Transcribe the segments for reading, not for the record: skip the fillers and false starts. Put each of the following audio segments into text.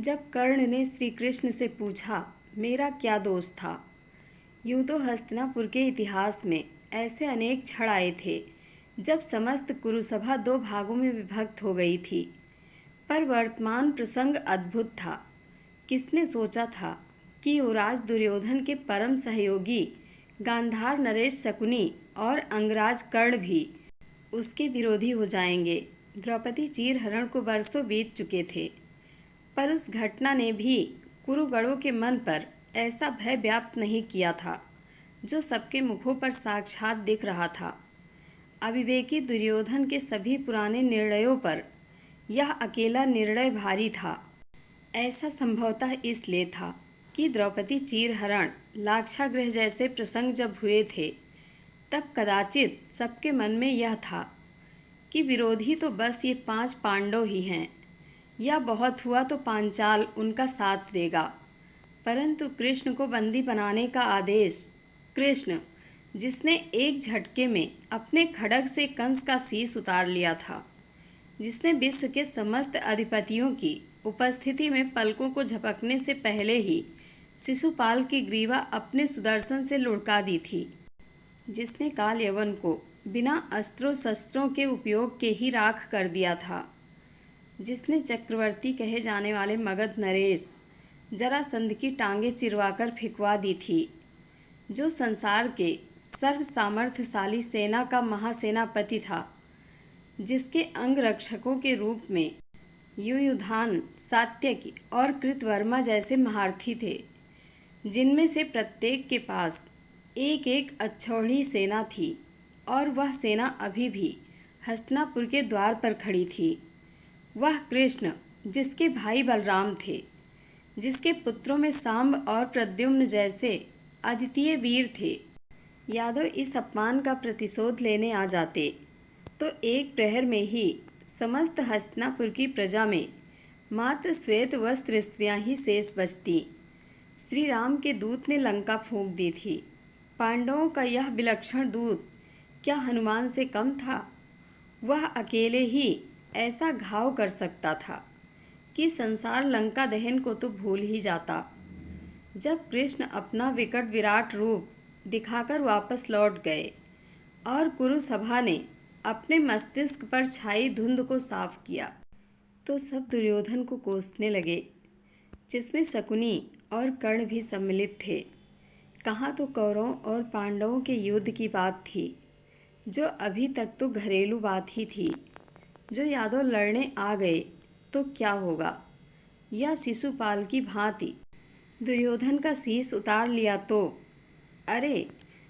जब कर्ण ने श्री कृष्ण से पूछा, मेरा क्या दोष था। यूं तो हस्तिनापुर के इतिहास में ऐसे अनेक क्षण आए थे जब समस्त कुरुसभा दो भागों में विभक्त हो गई थी, पर वर्तमान प्रसंग अद्भुत था। किसने सोचा था कि युवराज दुर्योधन के परम सहयोगी गांधार नरेश शकुनी और अंगराज कर्ण भी उसके विरोधी हो जाएंगे। द्रौपदी चीरहरण को वर्षों बीत चुके थे, पर उस घटना ने भी कुरुगणों के मन पर ऐसा भय व्याप्त नहीं किया था जो सबके मुखों पर साक्षात दिख रहा था। अविवेकी दुर्योधन के सभी पुराने निर्णयों पर यह अकेला निर्णय भारी था। ऐसा संभवतः इसलिए था कि द्रौपदी चीरहरण, लाक्षागृह जैसे प्रसंग जब हुए थे, तब कदाचित सबके मन में यह था कि विरोधी तो बस ये 5 पांडव ही हैं, या बहुत हुआ तो पांचाल उनका साथ देगा। परंतु कृष्ण को बंदी बनाने का आदेश, कृष्ण जिसने एक झटके में अपने खड्ग से कंस का शीश उतार लिया था, जिसने विश्व के समस्त अधिपतियों की उपस्थिति में पलकों को झपकने से पहले ही शिशुपाल की ग्रीवा अपने सुदर्शन से लुढ़का दी थी, जिसने काल यवन को बिना अस्त्रों शस्त्रों के उपयोग के ही राख कर दिया था, जिसने चक्रवर्ती कहे जाने वाले मगध नरेश जरासंध की टांगें चिरवाकर फिकवा दी थी, जो संसार के सर्व सामर्थ्यशाली सेना का महासेनापति था, जिसके अंगरक्षकों के रूप में युयुधान, सात्यकी और कृतवर्मा जैसे महारथी थे, जिनमें से प्रत्येक के पास एक एक अक्षौहिणी सेना थी, और वह सेना अभी भी हस्तिनापुर के द्वार पर खड़ी थी। वह कृष्ण जिसके भाई बलराम थे, जिसके पुत्रों में सांब और प्रद्युम्न जैसे अद्वितीय वीर थे। यादव इस अपमान का प्रतिशोध लेने आ जाते तो एक प्रहर में ही समस्त हस्तिनापुर की प्रजा में मात्र श्वेत वस्त्र स्त्रियां ही शेष बचती। श्री राम के दूत ने लंका फूंक दी थी। पांडवों का यह विलक्षण दूत क्या हनुमान से कम था? वह अकेले ही ऐसा घाव कर सकता था कि संसार लंका दहन को तो भूल ही जाता। जब कृष्ण अपना विकट विराट रूप दिखाकर वापस लौट गए और कुरुसभा ने अपने मस्तिष्क पर छाई धुंध को साफ किया, तो सब दुर्योधन को कोसने लगे, जिसमें शकुनी और कर्ण भी सम्मिलित थे। कहाँ तो कौरवों और पांडवों के युद्ध की बात थी, जो अभी तक तो घरेलू बात ही थी। जो यादव लड़ने आ गए तो क्या होगा, या शिशुपाल की भांति दुर्योधन का शीश उतार लिया तो? अरे,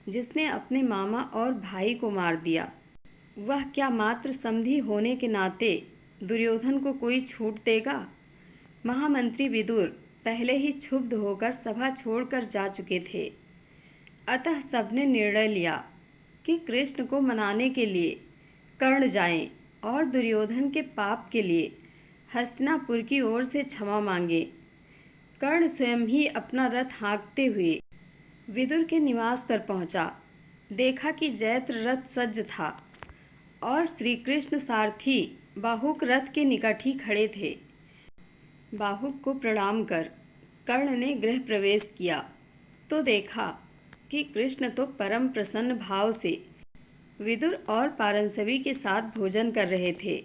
जिसने अपने मामा और भाई को मार दिया, वह क्या मात्र समधी होने के नाते दुर्योधन को कोई छूट देगा? महामंत्री विदुर पहले ही क्षुब्ध होकर सभा छोड़कर जा चुके थे। अतः सबने निर्णय लिया कि कृष्ण को मनाने के लिए कर्ण जाएं और दुर्योधन के पाप के लिए हस्तिनापुर की ओर से क्षमा मांगे। कर्ण स्वयं ही अपना रथ हाँकते हुए विदुर के निवास पर पहुंचा। देखा कि जैत्र रथ सज्ज था और श्री कृष्ण सारथी बाहुक रथ के निकट ही खड़े थे। बाहुक को प्रणाम कर कर्ण ने गृह प्रवेश किया तो देखा कि कृष्ण तो परम प्रसन्न भाव से विदुर और पारंसवी के साथ भोजन कर रहे थे।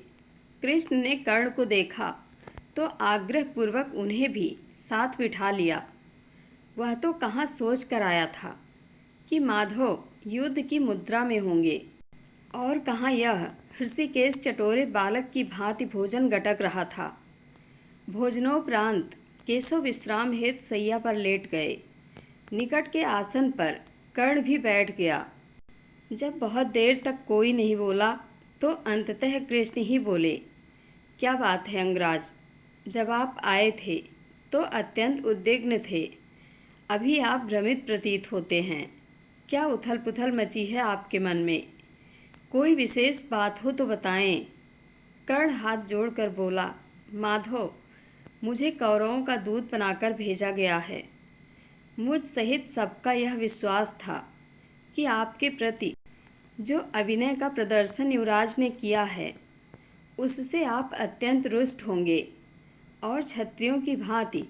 कृष्ण ने कर्ण को देखा तो आग्रहपूर्वक उन्हें भी साथ बिठा लिया। वह तो कहाँ सोच कर आया था कि माधव युद्ध की मुद्रा में होंगे, और कहाँ यह ऋषिकेश चटोरे बालक की भांति भोजन गटक रहा था। भोजनोपरांत केशव विश्राम हेतु सैया पर लेट गए। निकट के आसन पर कर्ण भी बैठ गया। जब बहुत देर तक कोई नहीं बोला तो अंततः कृष्ण ही बोले, क्या बात है अंगराज, जब आप आए थे तो अत्यंत उद्विग्न थे, अभी आप भ्रमित प्रतीत होते हैं। क्या उथल पुथल मची है आपके मन में? कोई विशेष बात हो तो बताएं। कर्ण हाथ जोड़कर बोला, माधव, मुझे कौरवों का दूत बनाकर भेजा गया है। मुझ सहित सबका यह विश्वास था कि आपके प्रति जो अभिनय का प्रदर्शन युवराज ने किया है, उससे आप अत्यंत रुष्ट होंगे और क्षत्रियों की भांति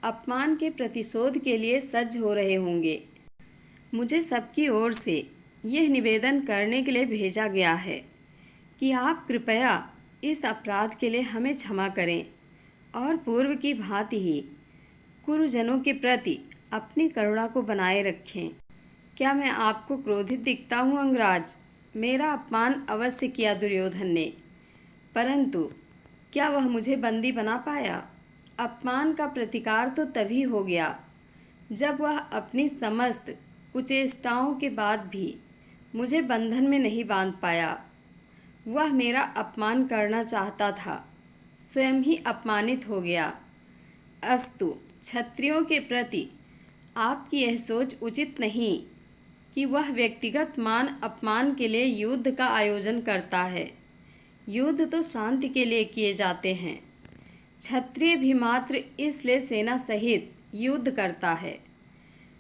अपमान के प्रतिशोध के लिए सज्ज हो रहे होंगे। मुझे सबकी ओर से यह निवेदन करने के लिए भेजा गया है कि आप कृपया इस अपराध के लिए हमें क्षमा करें और पूर्व की भांति ही कुरुजनों के प्रति अपनी करुणा को बनाए रखें। क्या मैं आपको क्रोधित दिखता हूँ अंगराज? मेरा अपमान अवश्य किया दुर्योधन ने, परंतु क्या वह मुझे बंदी बना पाया? अपमान का प्रतिकार तो तभी हो गया जब वह अपनी समस्त कुचेष्टाओं के बाद भी मुझे बंधन में नहीं बांध पाया। वह मेरा अपमान करना चाहता था, स्वयं ही अपमानित हो गया। अस्तु, क्षत्रियों के प्रति आपकी यह सोच उचित नहीं कि वह व्यक्तिगत मान अपमान के लिए युद्ध का आयोजन करता है। युद्ध तो शांति के लिए किए जाते हैं। क्षत्रिय भी मात्र इसलिए सेना सहित युद्ध करता है।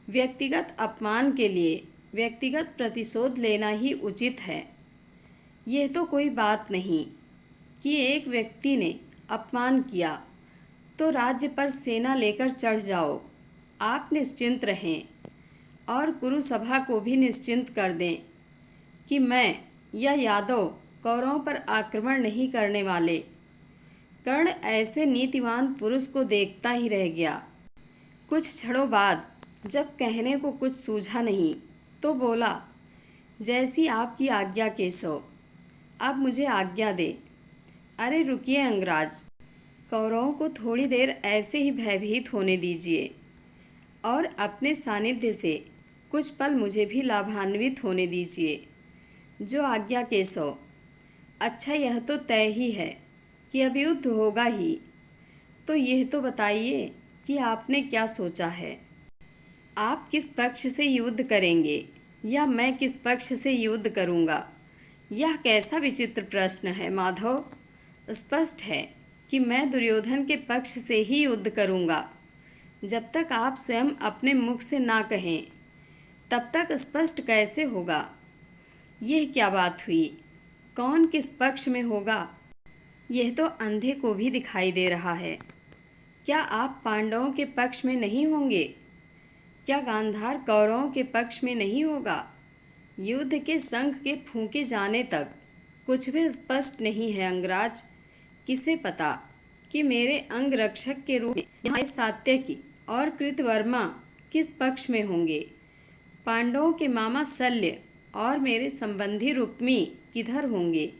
व्यक्तिगत अपमान के लिए व्यक्तिगत प्रतिशोध लेना ही उचित है। यह तो कोई बात नहीं कि एक व्यक्ति ने अपमान किया तो राज्य पर सेना लेकर चढ़ जाओ। आप निश्चिंत रहें और कुरुसभा को भी निश्चिंत कर दें कि मैं या यादव कौरवों पर आक्रमण नहीं करने वाले। कर्ण ऐसे नीतिवान पुरुष को देखता ही रह गया। कुछ क्षणों बाद जब कहने को कुछ सूझा नहीं तो बोला, जैसी आपकी आज्ञा केशव, अब मुझे आज्ञा दे। अरे रुकिए अंगराज, कौरवों को थोड़ी देर ऐसे ही भयभीत होने दीजिए और अपने सानिध्य से कुछ पल मुझे भी लाभान्वित होने दीजिए। जो आज्ञा केशव। अच्छा, यह तो तय ही है कि अब युद्ध होगा ही, तो यह तो बताइए कि आपने क्या सोचा है? आप किस पक्ष से युद्ध करेंगे या मैं किस पक्ष से युद्ध करूंगा? यह कैसा विचित्र प्रश्न है माधव। स्पष्ट है कि मैं दुर्योधन के पक्ष से ही युद्ध करूंगा। जब तक आप स्वयं अपने मुख से ना कहें तब तक स्पष्ट कैसे होगा? यह क्या बात हुई? कौन किस पक्ष में होगा यह तो अंधे को भी दिखाई दे रहा है। क्या आप पांडवों के पक्ष में नहीं होंगे? क्या गांधार कौरवों के पक्ष में नहीं होगा? युद्ध के शंख के फूंके जाने तक कुछ भी स्पष्ट नहीं है अंगराज। किसे पता कि मेरे अंग रक्षक के रूप में यहाँ सात्यकी और कृतवर्मा किस पक्ष में होंगे। पांडवों के मामा शल्य और मेरे संबंधी रुक्मी किधर होंगे,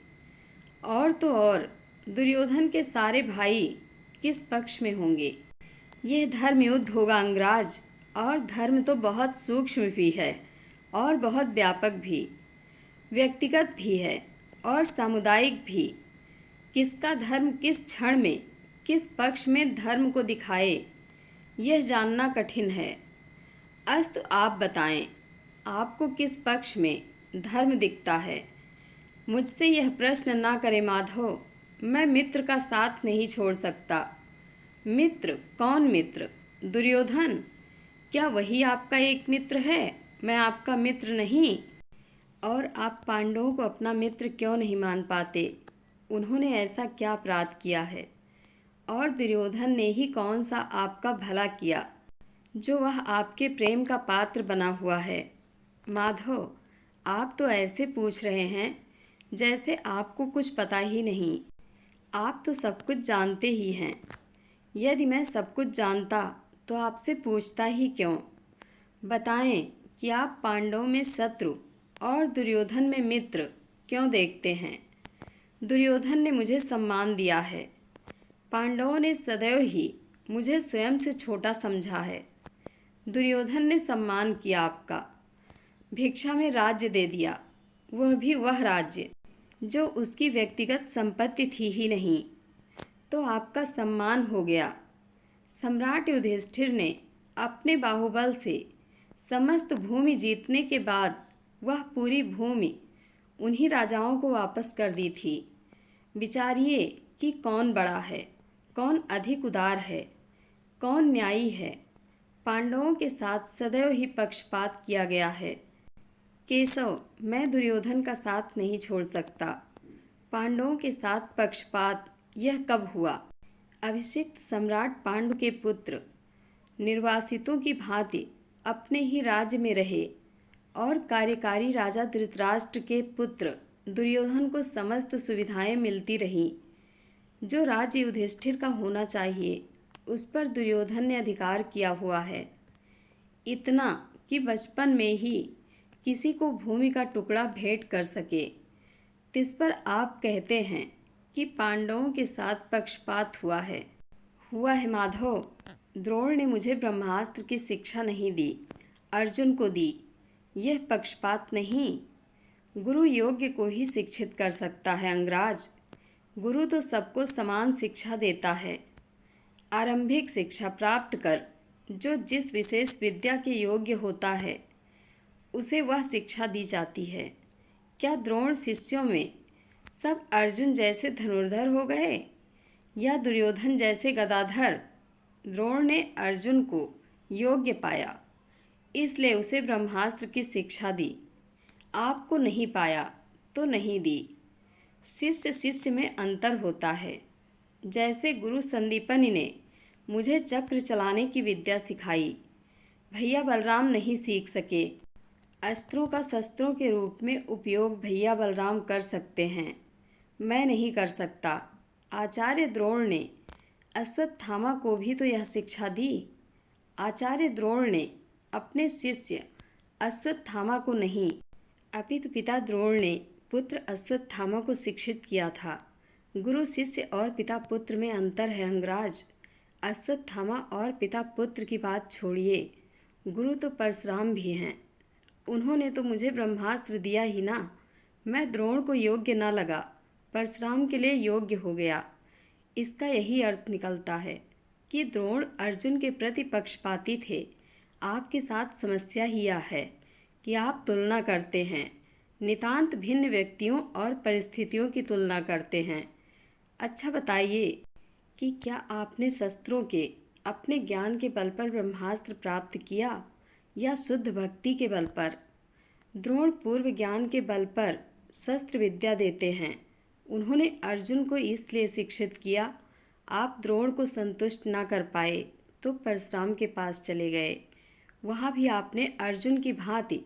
और तो और दुर्योधन के सारे भाई किस पक्ष में होंगे। यह धर्म युद्ध होगा अंगराज, और धर्म तो बहुत सूक्ष्म भी है और बहुत व्यापक भी, व्यक्तिगत भी है और सामुदायिक भी। किसका धर्म किस क्षण में किस पक्ष में धर्म को दिखाए, यह जानना कठिन है। अस्तु आप बताएं, आपको किस पक्ष में धर्म दिखता है? मुझसे यह प्रश्न ना करें माधव, मैं मित्र का साथ नहीं छोड़ सकता। मित्र? कौन मित्र? दुर्योधन? क्या वही आपका एक मित्र है? मैं आपका मित्र नहीं। और आप पांडवों को अपना मित्र क्यों नहीं मान पाते? उन्होंने ऐसा क्या अपराध किया है? और दुर्योधन ने ही कौन सा आपका भला किया जो वह आपके प्रेम का पात्र बना हुआ है? माधव, आप तो ऐसे पूछ रहे हैं जैसे आपको कुछ पता ही नहीं। आप तो सब कुछ जानते ही हैं। यदि मैं सब कुछ जानता तो आपसे पूछता ही क्यों? बताएं कि आप पांडवों में शत्रु और दुर्योधन में मित्र क्यों देखते हैं? दुर्योधन ने मुझे सम्मान दिया है। पांडवों ने सदैव ही मुझे स्वयं से छोटा समझा है। दुर्योधन ने सम्मान किया आपका, भिक्षा में राज्य दे दिया, वह भी वह राज्य जो उसकी व्यक्तिगत संपत्ति थी ही नहीं, तो आपका सम्मान हो गया। सम्राट युधिष्ठिर ने अपने बाहुबल से समस्त भूमि जीतने के बाद वह पूरी भूमि उन्हीं राजाओं को वापस कर दी थी। विचारिए कि कौन बड़ा है, कौन अधिक उदार है, कौन न्यायी है। पांडवों के साथ सदैव ही पक्षपात किया गया है। केशव, मैं दुर्योधन का साथ नहीं छोड़ सकता। पांडवों के साथ पक्षपात यह कब हुआ? अभिषिक्त सम्राट पांडु के पुत्र निर्वासितों की भांति अपने ही राज्य में रहे और कार्यकारी राजा धृतराष्ट्र के पुत्र दुर्योधन को समस्त सुविधाएं मिलती रहीं। जो राज्य युधिष्ठिर का होना चाहिए उस पर दुर्योधन ने अधिकार किया हुआ है। इतना कि बचपन में ही किसी को भूमि का टुकड़ा भेंट कर सके। तिस पर आप कहते हैं कि पांडवों के साथ पक्षपात हुआ है माधव। द्रोण ने मुझे ब्रह्मास्त्र की शिक्षा नहीं दी, अर्जुन को दी। यह पक्षपात नहीं। गुरु योग्य को ही शिक्षित कर सकता है अंगराज। गुरु तो सबको समान शिक्षा देता है। आरंभिक शिक्षा प्राप्त कर जो जिस विशेष विद्या के योग्य होता है उसे वह शिक्षा दी जाती है। क्या द्रोण शिष्यों में सब अर्जुन जैसे धनुर्धर हो गए या दुर्योधन जैसे गदाधर? द्रोण ने अर्जुन को योग्य पाया, इसलिए उसे ब्रह्मास्त्र की शिक्षा दी। आपको नहीं पाया तो नहीं दी। शिष्य शिष्य में अंतर होता है। जैसे गुरु संदीपनि ने मुझे चक्र चलाने की विद्या सिखाई, भैया बलराम नहीं सीख सके। अस्त्रों का शस्त्रों के रूप में उपयोग भैया बलराम कर सकते हैं, मैं नहीं कर सकता। आचार्य द्रोण ने अश्वत्थामा को भी तो यह शिक्षा दी। आचार्य द्रोण ने अपने शिष्य अश्वत्थामा को नहीं, अपितु पिता द्रोण ने पुत्र अश्वत्थामा को शिक्षित किया था। गुरु शिष्य और पिता पुत्र में अंतर है अंगराज। अश्वत्थामा और पिता पुत्र की बात छोड़िए, गुरु तो परशुराम भी हैं। उन्होंने तो मुझे ब्रह्मास्त्र दिया ही ना। मैं द्रोण को योग्य ना लगा, परशुराम के लिए योग्य हो गया। इसका यही अर्थ निकलता है कि द्रोण अर्जुन के प्रति पक्षपाती थे। आपके साथ समस्या ही यह है कि आप तुलना करते हैं, नितांत भिन्न व्यक्तियों और परिस्थितियों की तुलना करते हैं। अच्छा बताइए कि क्या आपने शस्त्रों के अपने ज्ञान के बल पर ब्रह्मास्त्र प्राप्त किया या शुद्ध भक्ति के बल पर? द्रोण पूर्व ज्ञान के बल पर शस्त्र विद्या देते हैं। उन्होंने अर्जुन को इसलिए शिक्षित किया। आप द्रोण को संतुष्ट ना कर पाए तो परशुराम के पास चले गए। वहाँ भी आपने अर्जुन की भांति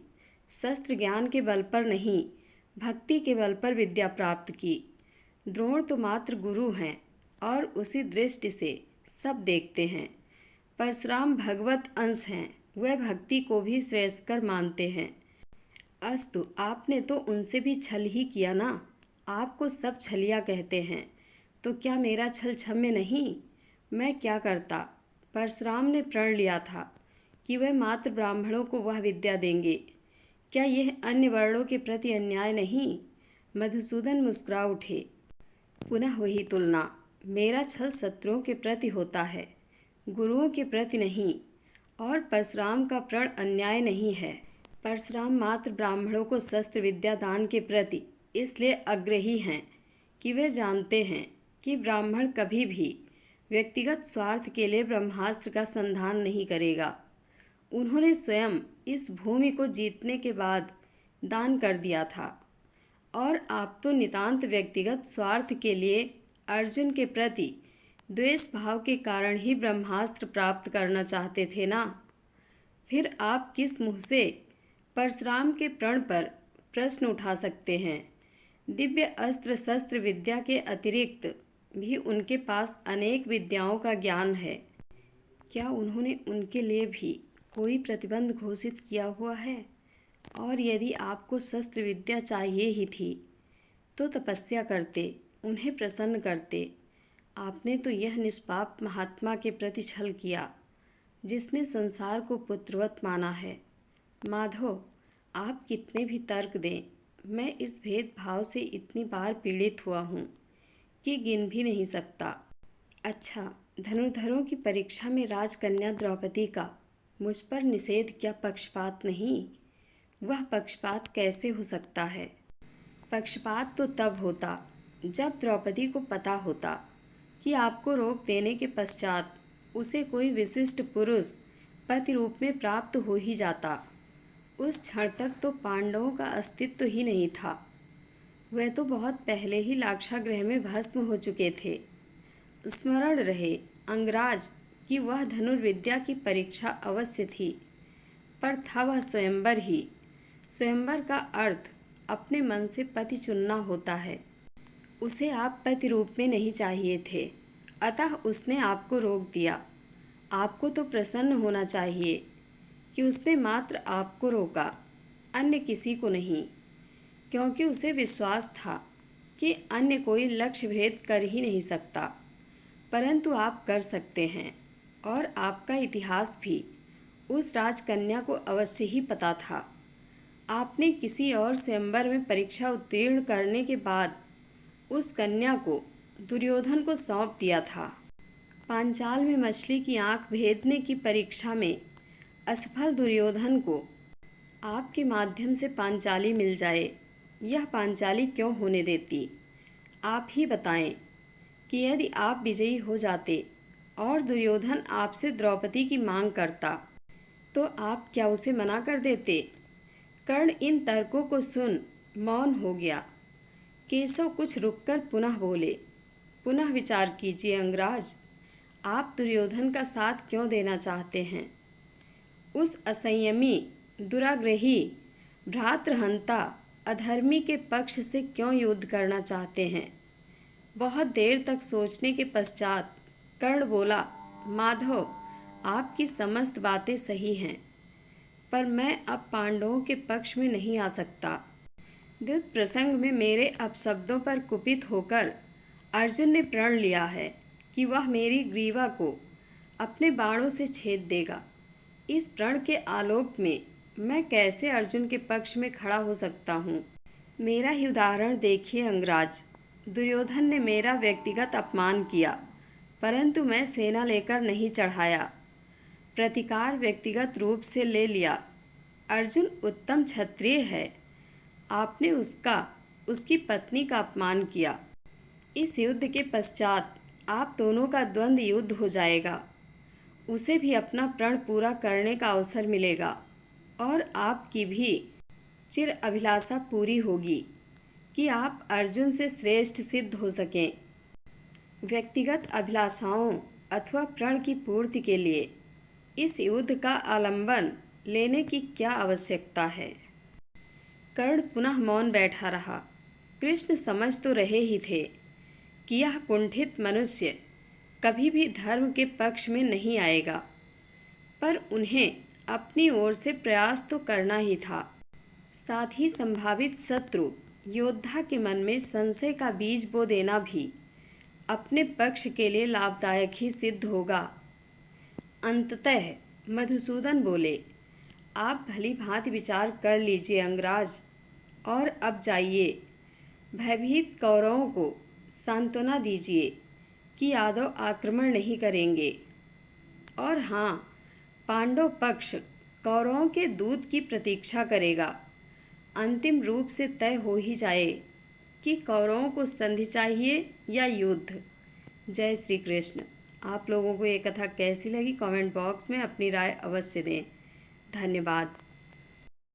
शस्त्र ज्ञान के बल पर नहीं, भक्ति के बल पर विद्या प्राप्त की। द्रोण तो मात्र गुरु हैं और उसी दृष्टि से सब देखते हैं। परशुराम भगवत अंश हैं, वह भक्ति को भी श्रेयस्कर मानते हैं। अस्तु, आपने तो उनसे भी छल ही किया ना। आपको सब छलिया कहते हैं, तो क्या मेरा छल क्षम्य नहीं? मैं क्या करता? परशुराम ने प्रण लिया था कि वह मात्र ब्राह्मणों को वह विद्या देंगे। क्या यह अन्य वर्णों के प्रति अन्याय नहीं? मधुसूदन मुस्कुरा उठे। पुनः वही तुलना। मेरा छल शत्रुओं के प्रति होता है, गुरुओं के प्रति नहीं। और परशुराम का प्रण अन्याय नहीं है। परशुराम मात्र ब्राह्मणों को शस्त्र विद्या दान के प्रति इसलिए आग्रही हैं कि वे जानते हैं कि ब्राह्मण कभी भी व्यक्तिगत स्वार्थ के लिए ब्रह्मास्त्र का संधान नहीं करेगा। उन्होंने स्वयं इस भूमि को जीतने के बाद दान कर दिया था। और आप तो नितांत व्यक्तिगत स्वार्थ के लिए अर्जुन के प्रति द्वेष भाव के कारण ही ब्रह्मास्त्र प्राप्त करना चाहते थे ना? फिर आप किस मुँह से परशुराम के प्रण पर प्रश्न उठा सकते हैं? दिव्य अस्त्र शस्त्र विद्या के अतिरिक्त भी उनके पास अनेक विद्याओं का ज्ञान है। क्या उन्होंने उनके लिए भी कोई प्रतिबंध घोषित किया हुआ है? और यदि आपको शस्त्र विद्या चाहिए ही थी तो तपस्या करते, उन्हें प्रसन्न करते। आपने तो यह निष्पाप महात्मा के प्रति छल किया जिसने संसार को पुत्रवत माना है। माधव, आप कितने भी तर्क दें, मैं इस भेदभाव से इतनी बार पीड़ित हुआ हूँ कि गिन भी नहीं सकता। अच्छा, धनुर्धरों की परीक्षा में राजकन्या द्रौपदी का मुझ पर निषेध क्या पक्षपात नहीं? वह पक्षपात कैसे हो सकता है? पक्षपात तो तब होता जब द्रौपदी को पता होता कि आपको रोक देने के पश्चात उसे कोई विशिष्ट पुरुष पति रूप में प्राप्त हो ही जाता। उस क्षण तक तो पांडवों का अस्तित्व ही नहीं था। वह तो बहुत पहले ही लाक्षागृह में भस्म हो चुके थे। स्मरण रहे अंगराज कि वह धनुर्विद्या की परीक्षा अवश्य थी, पर था वह स्वयंवर ही। स्वयंवर का अर्थ अपने मन से पति चुनना होता है। उसे आप पति रूप में नहीं चाहिए थे, अतः उसने आपको रोक दिया। आपको तो प्रसन्न होना चाहिए कि उसने मात्र आपको रोका, अन्य किसी को नहीं, क्योंकि उसे विश्वास था कि अन्य कोई लक्ष्य भेद कर ही नहीं सकता, परंतु आप कर सकते हैं। और आपका इतिहास भी उस राजकन्या को अवश्य ही पता था। आपने किसी और स्वयंवर में परीक्षा उत्तीर्ण करने के बाद उस कन्या को दुर्योधन को सौंप दिया था। पांचाल में मछली की आंख भेदने की परीक्षा में असफल दुर्योधन को आपके माध्यम से पांचाली मिल जाए, यह पांचाली क्यों होने देती? आप ही बताएं कि यदि आप विजयी हो जाते और दुर्योधन आपसे द्रौपदी की मांग करता, तो आप क्या उसे मना कर देते? कर्ण इन तर्कों को सुन मौन हो गया। केशव कुछ रुककर पुनः बोले, पुनः विचार कीजिए अंगराज, आप दुर्योधन का साथ क्यों देना चाहते हैं? उस असंयमी, दुराग्रही, भ्रातृहंता, अधर्मी के पक्ष से क्यों युद्ध करना चाहते हैं? बहुत देर तक सोचने के पश्चात कर्ण बोला, माधव, आपकी समस्त बातें सही हैं, पर मैं अब पांडवों के पक्ष में नहीं आ सकता। युद्ध प्रसंग में मेरे अपशब्दों पर कुपित होकर अर्जुन ने प्रण लिया है कि वह मेरी ग्रीवा को अपने बाणों से छेद देगा। इस प्रण के आलोक में मैं कैसे अर्जुन के पक्ष में खड़ा हो सकता हूँ? मेरा ही उदाहरण देखिए अंगराज। दुर्योधन ने मेरा व्यक्तिगत अपमान किया, परंतु मैं सेना लेकर नहीं चढ़ाया, प्रतिकार व्यक्तिगत रूप से ले लिया। अर्जुन उत्तम क्षत्रिय है, आपने उसकी पत्नी का अपमान किया। इस युद्ध के पश्चात आप दोनों का द्वंद्व युद्ध हो जाएगा। उसे भी अपना प्रण पूरा करने का अवसर मिलेगा और आपकी भी चिर अभिलाषा पूरी होगी कि आप अर्जुन से श्रेष्ठ सिद्ध हो सकें। व्यक्तिगत अभिलाषाओं अथवा प्रण की पूर्ति के लिए इस युद्ध का आलंबन लेने की क्या आवश्यकता है? कर्ण पुनः मौन बैठा रहा। कृष्ण समझ तो रहे ही थे कि यह कुंठित मनुष्य कभी भी धर्म के पक्ष में नहीं आएगा, पर उन्हें अपनी ओर से प्रयास तो करना ही था। साथ ही संभावित शत्रु योद्धा के मन में संशय का बीज बो देना भी अपने पक्ष के लिए लाभदायक ही सिद्ध होगा। अंततः मधुसूदन बोले, आप भली भांति विचार कर लीजिए अंगराज, और अब जाइए। भयभीत कौरवों को सांत्वना दीजिए कि यादव आक्रमण नहीं करेंगे। और हाँ, पांडव पक्ष कौरवों के दूत की प्रतीक्षा करेगा। अंतिम रूप से तय हो ही जाए कि कौरवों को संधि चाहिए या युद्ध। जय श्री कृष्ण। आप लोगों को ये कथा कैसी लगी कमेंट बॉक्स में अपनी राय अवश्य दें। धन्यवाद।